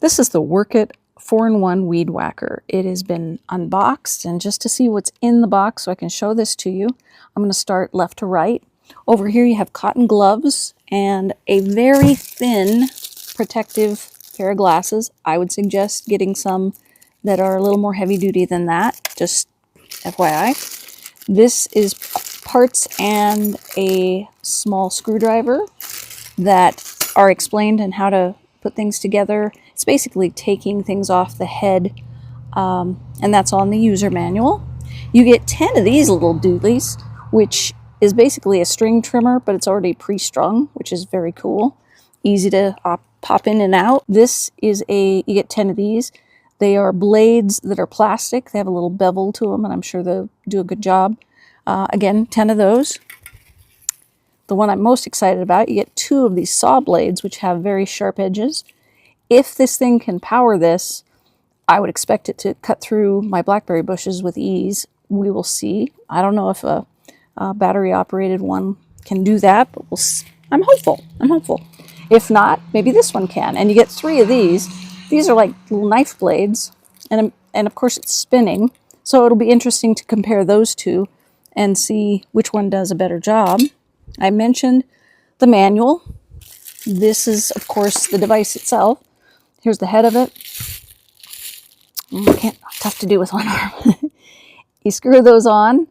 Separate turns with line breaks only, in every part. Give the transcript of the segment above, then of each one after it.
This is the WORKIT 4-in-1 Weed Whacker. It has been unboxed, and just to see what's in the box so I can show this to you, I'm going to start left to right. Over here you have cotton gloves and a very thin protective pair of glasses. I would suggest getting some that are a little more heavy duty than that, just FYI. This is parts and a small screwdriver that are explained and how to put things together. It's basically taking things off the head, and that's on the user manual. You get 10 of these little doodlies, which is basically a string trimmer, but it's already pre-strung, which is very cool. Easy to pop in and out. This is you get 10 of these. They are blades that are plastic. They have a little bevel to them, and I'm sure they'll do a good job. Again, 10 of those. The one I'm most excited about, you get 2 of these saw blades, which have very sharp edges. If this thing can power this, I would expect it to cut through my blackberry bushes with ease. We will see. I don't know if a battery-operated one can do that, but I'm hopeful. I'm hopeful. If not, maybe this one can. And you get 3 of these. These are like little knife blades, and of course it's spinning. So it'll be interesting to compare those two and see which one does a better job. I mentioned the manual. This is, of course, the device itself. Here's the head of it. Tough to do with one arm. You screw those on,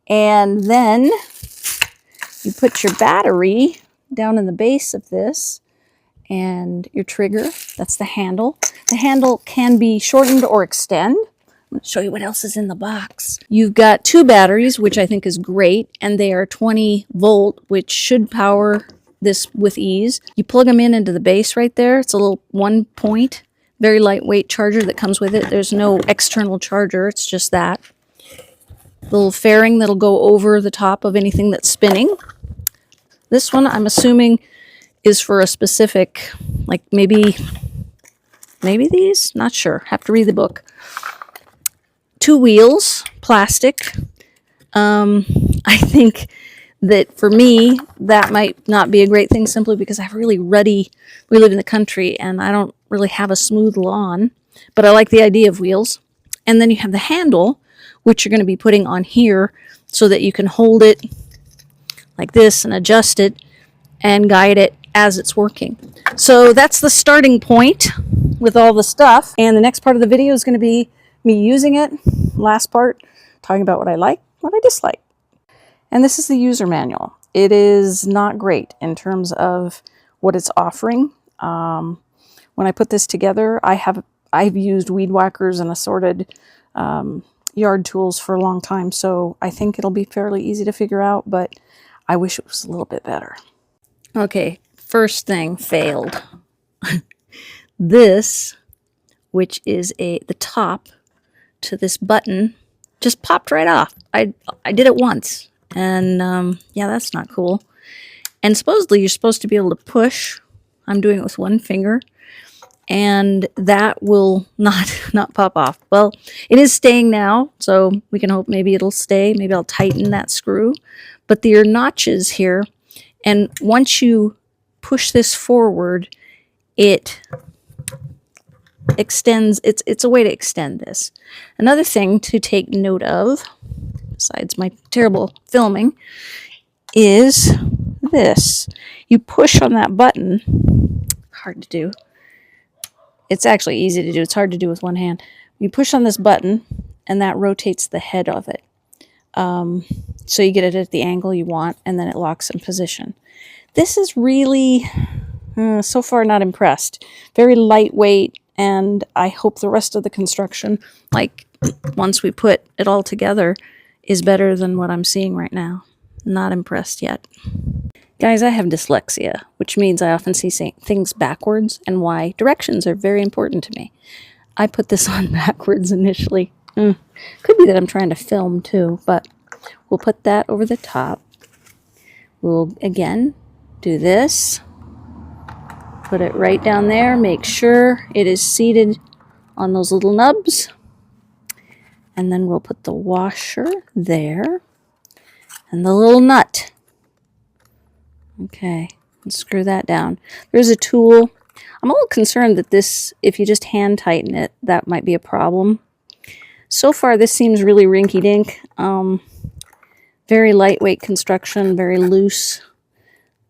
and then you put your battery down in the base of this, and your trigger. That's the handle. The handle can be shortened or extend. I'm going to show you what else is in the box. You've got 2 batteries, which I think is great, and they are 20 volt, which should power this with ease. You plug them into the base right there. It's a little 1-point, very lightweight charger that comes with it. There's no external charger. It's just that. Little fairing that'll go over the top of anything that's spinning. This one, I'm assuming, is for a specific, like maybe these? Not sure. Have to read the book. 2 wheels, plastic. I think that for me, that might not be a great thing simply because I have really ruddy, we live in the country and I don't really have a smooth lawn, but I like the idea of wheels. And then you have the handle, which you're going to be putting on here so that you can hold it like this and adjust it and guide it as it's working. So that's the starting point with all the stuff. And the next part of the video is going to be me using it. Last part, talking about what I like, what I dislike. And this is the user manual. It is not great in terms of what it's offering. When I put this together, I've used weed whackers and assorted yard tools for a long time, so I think it'll be fairly easy to figure out, but I wish it was a little bit better. Okay, first thing failed. This, which is the top to this button, just popped right off. I did it once, and yeah, that's not cool. And supposedly you're supposed to be able to push. I'm doing it with one finger, and that will not pop off. Well, it is staying now, so we can hope maybe it'll stay. Maybe I'll tighten that screw. But there are notches here, and once you push this forward, it extends. It's a way to extend this. Another thing to take note of, besides my terrible filming, is this. You push on that button. Hard to do. It's actually easy to do. It's hard to do with one hand. You push on this button, and that rotates the head of it. So you get it at the angle you want, and then it locks in position. This is really, so far, not impressed. Very lightweight, and I hope the rest of the construction, like once we put it all together, is better than what I'm seeing right now. Not impressed yet. Guys, I have dyslexia, which means I often see things backwards, and why directions are very important to me. I put this on backwards initially. Could be that I'm trying to film too, but we'll put that over the top. We'll, again, do this. Put it right down there. Make sure it is seated on those little nubs. And then we'll put the washer there. And the little nut. Okay, and screw that down. There's a tool. I'm a little concerned that this, if you just hand tighten it, that might be a problem. So far, this seems really rinky-dink. Very lightweight construction, very loose.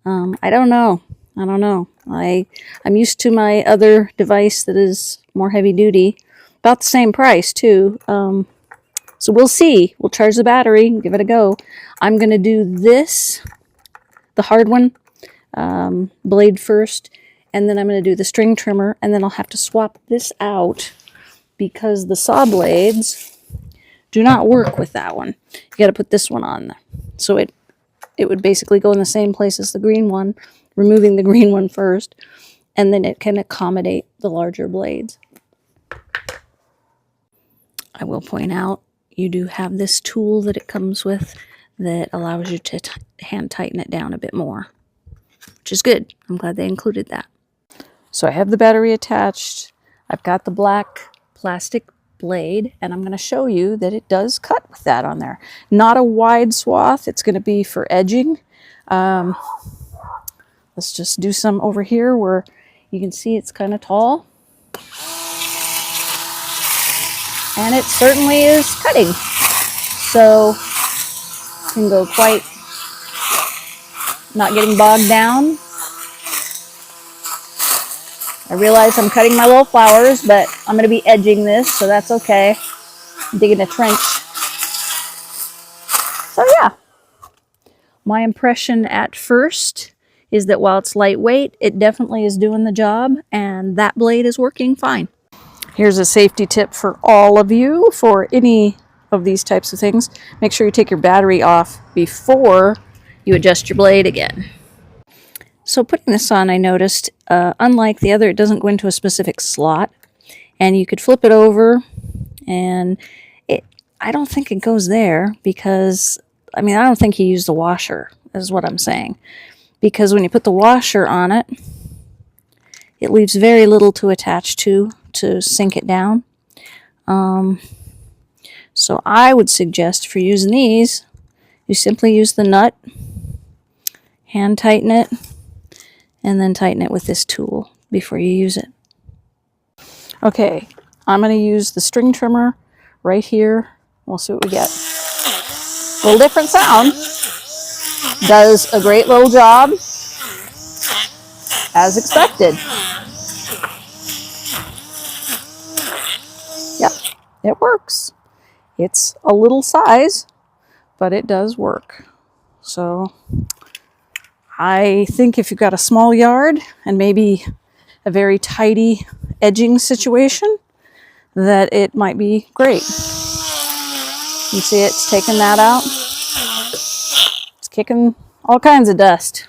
I don't know. I'm used to my other device that is more heavy-duty. About the same price, too. So we'll see. We'll charge the battery, give it a go. I'm going to do this, the hard one, blade first, and then I'm going to do the string trimmer, and then I'll have to swap this out because the saw blades do not work with that one. You got to put this one on. So it would basically go in the same place as the green one, removing the green one first, and then it can accommodate the larger blades. I will point out, you do have this tool that it comes with that allows you to hand tighten it down a bit more, which is good. I'm glad they included that. So I have the battery attached. I've got the black plastic blade, and I'm going to show you that it does cut with that on there. Not a wide swath. It's going to be for edging. Let's just do some over here where you can see it's kind of tall. And it certainly is cutting. So you can go quite, not getting bogged down. I realize I'm cutting my little flowers, but I'm going to be edging this, so that's okay. I'm digging a trench. So yeah, my impression at first is that while it's lightweight, it definitely is doing the job, and that blade is working fine. Here's a safety tip for all of you for any of these types of things. Make sure you take your battery off before you adjust your blade again. So putting this on, I noticed, unlike the other, it doesn't go into a specific slot. And you could flip it over, and I don't think it goes there because, I don't think you used a washer, is what I'm saying. Because when you put the washer on it, it leaves very little to attach to sink it down. So I would suggest for using these, you simply use the nut, hand tighten it, and then tighten it with this tool before you use it. Okay, I'm going to use the string trimmer right here. We'll see what we get. A little different sound. Does a great little job, as expected. Yep, it works. It's a little size, but it does work. So I think if you've got a small yard and maybe a very tidy edging situation, that it might be great. You see it's taking that out. It's kicking all kinds of dust.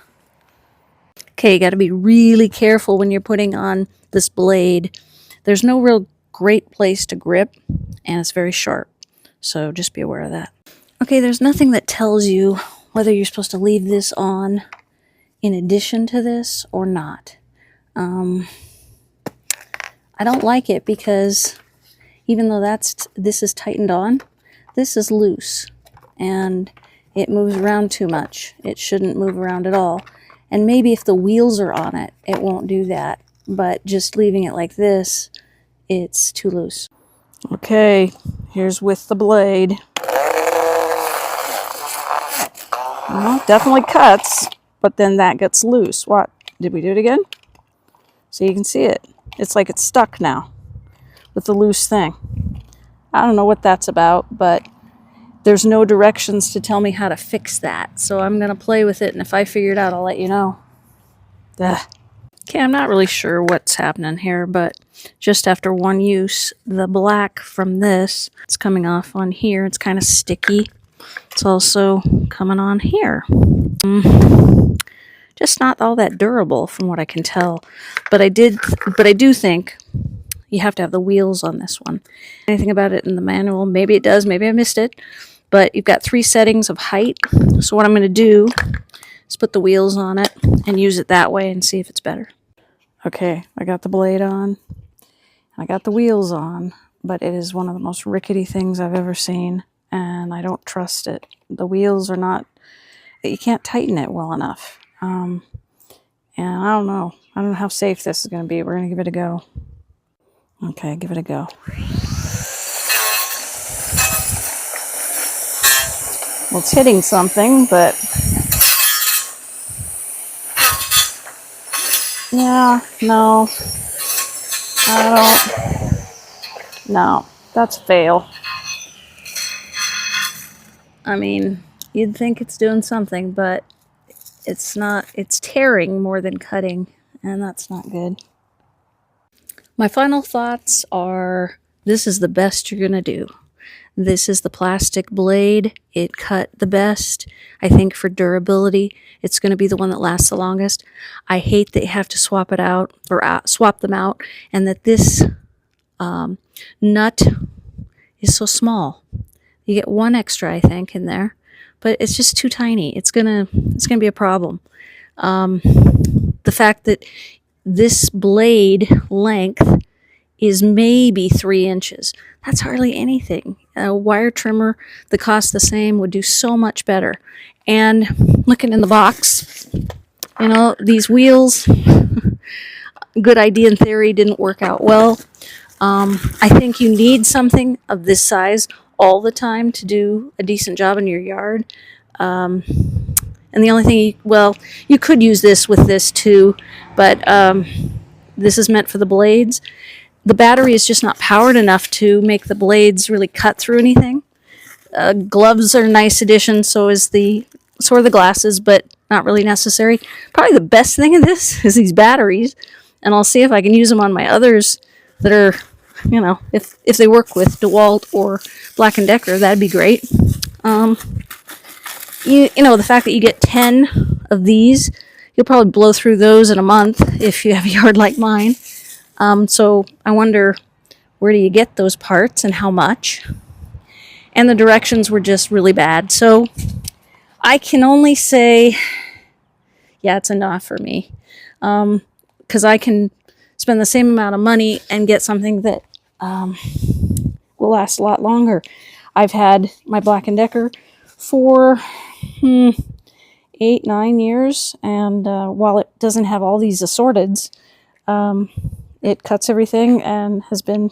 Okay, you got to be really careful when you're putting on this blade. There's no real great place to grip, and it's very sharp. So just be aware of that. Okay, there's nothing that tells you whether you're supposed to leave this on in addition to this or not. I don't like it because even though this is tightened on, this is loose and it moves around too much. It shouldn't move around at all. And maybe if the wheels are on it, it won't do that. But just leaving it like this, it's too loose. Okay, here's with the blade. Well, definitely cuts, but then that gets loose. What? Did we do it again? So you can see it. It's like it's stuck now with the loose thing. I don't know what that's about, but there's no directions to tell me how to fix that. So I'm going to play with it, and if I figure it out, I'll let you know. Ugh. Okay, I'm not really sure what's happening here, but just after one use, the black from this, it's coming off on here. It's kind of sticky. It's also coming on here. Just not all that durable from what I can tell. But I do think you have to have the wheels on this one. Anything about it in the manual? Maybe it does, maybe I missed it. But you've got 3 settings of height. So what I'm going to do is put the wheels on it and use it that way and see if it's better. Okay, I got the blade on. I got the wheels on, but it is one of the most rickety things I've ever seen, and I don't trust it. The wheels are not, you can't tighten it well enough. And I don't know. I don't know how safe this is going to be. We're going to give it a go. Okay, give it a go. Well, it's hitting something, but yeah, no, I don't, no, that's a fail. I mean, you'd think it's doing something, but it's not. It's tearing more than cutting, and that's not good. My final thoughts are, this is the best you're going to do. This is the plastic blade. It cut the best. I think for durability, it's going to be the one that lasts the longest. I hate that you have to swap it out, or swap them out, and that this nut is so small. You get one extra, I think, in there, but it's just too tiny. It's gonna be a problem. The fact that this blade length is maybe 3 inches. That's hardly anything. A wire trimmer that costs the same would do so much better. And looking in the box, you know, these wheels, good idea in theory, didn't work out well. I think you need something of this size all the time to do a decent job in your yard. And the only thing, you could use this with this too, but this is meant for the blades. The battery is just not powered enough to make the blades really cut through anything. Gloves are a nice addition, so are the glasses, but not really necessary. Probably the best thing in this is these batteries, and I'll see if I can use them on my others that are, you know, if they work with DeWalt or Black & Decker, that'd be great. You know, the fact that you get 10 of these, you'll probably blow through those in a month if you have a yard like mine. So I wonder, where do you get those parts and how much? And the directions were just really bad. So I can only say, yeah, it's enough for me. Because I can spend the same amount of money and get something that will last a lot longer. I've had my Black & Decker for 8-9 years, and while it doesn't have all these assorteds, it cuts everything and has been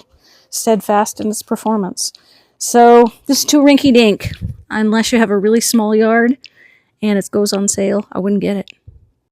steadfast in its performance. So this is too rinky-dink. Unless you have a really small yard and it goes on sale, I wouldn't get it.